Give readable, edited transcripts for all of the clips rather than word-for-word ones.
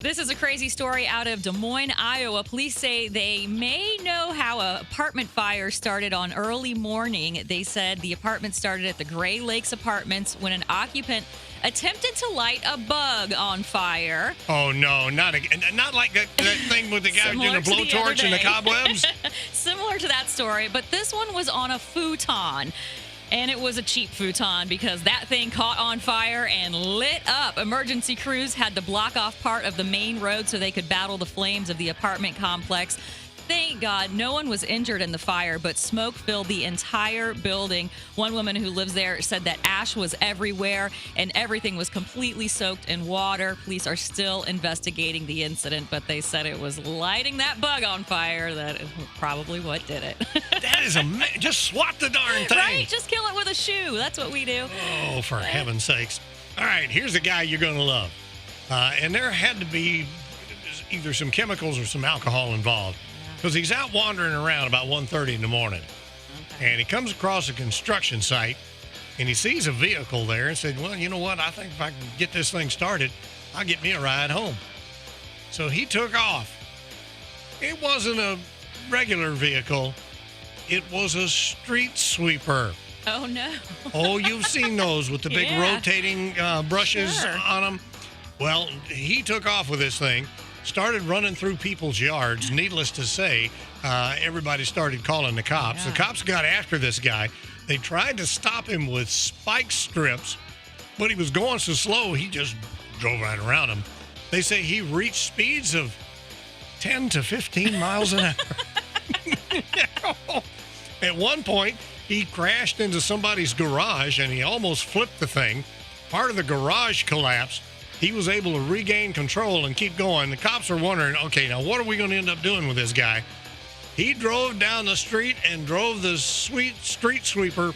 This is a crazy story out of Des Moines, Iowa. Police say they may know how an apartment fire started on early morning. They said the apartment started at the Gray Lakes Apartments when an occupant attempted to light a bug on fire. Oh, no, not like that thing with the guy doing a blowtorch and the cobwebs? Similar to that story, but this one was on a futon. And it was a cheap futon because that thing caught on fire and lit up. Emergency crews had to block off part of the main road so they could battle the flames of the apartment complex. Thank God no one was injured in the fire, but smoke filled the entire building. One woman who lives there said that ash was everywhere and everything was completely soaked in water. Police are still investigating the incident, but they said it was lighting that bug on fire that is probably what did it. That is just swat the darn thing. Right? Just kill it with a shoe. That's what we do. Oh, for heaven's sakes. All right, here's a guy you're going to love. And there had to be either some chemicals or some alcohol involved. Because he's out wandering around about 1:30 in the morning. Okay. And he comes across a construction site, and he sees a vehicle there and said, well, you know what? I think if I can get this thing started, I'll get me a ride home. So he took off. It wasn't a regular vehicle. It was a street sweeper. Oh, no. Oh, you've seen those with the big rotating brushes on them. Well, he took off with this thing. Started running through people's yards. Needless to say, everybody started calling the cops. Yeah. The cops got after this guy. They tried to stop him with spike strips, but he was going so slow, he just drove right around him. They say he reached speeds of 10 to 15 miles an hour. At one point, he crashed into somebody's garage, and he almost flipped the thing. Part of the garage collapsed. He was able to regain control and keep going. The cops are wondering, okay, now what are we going to end up doing with this guy? He drove down the street and drove the street sweeper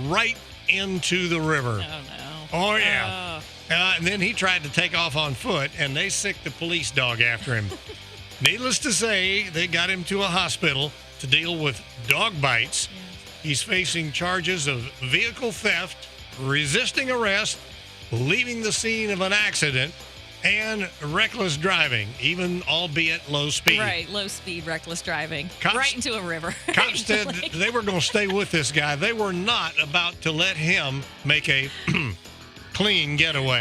right into the river. Oh, no. Oh, yeah. And then he tried to take off on foot, and they sicked the police dog after him. Needless to say, they got him to a hospital to deal with dog bites. He's facing charges of vehicle theft, resisting arrest, leaving the scene of an accident, and reckless driving, even albeit low speed. Right, low speed, reckless driving. Cops, right into a river. Cops said they were going to stay with this guy. They were not about to let him make a clean getaway.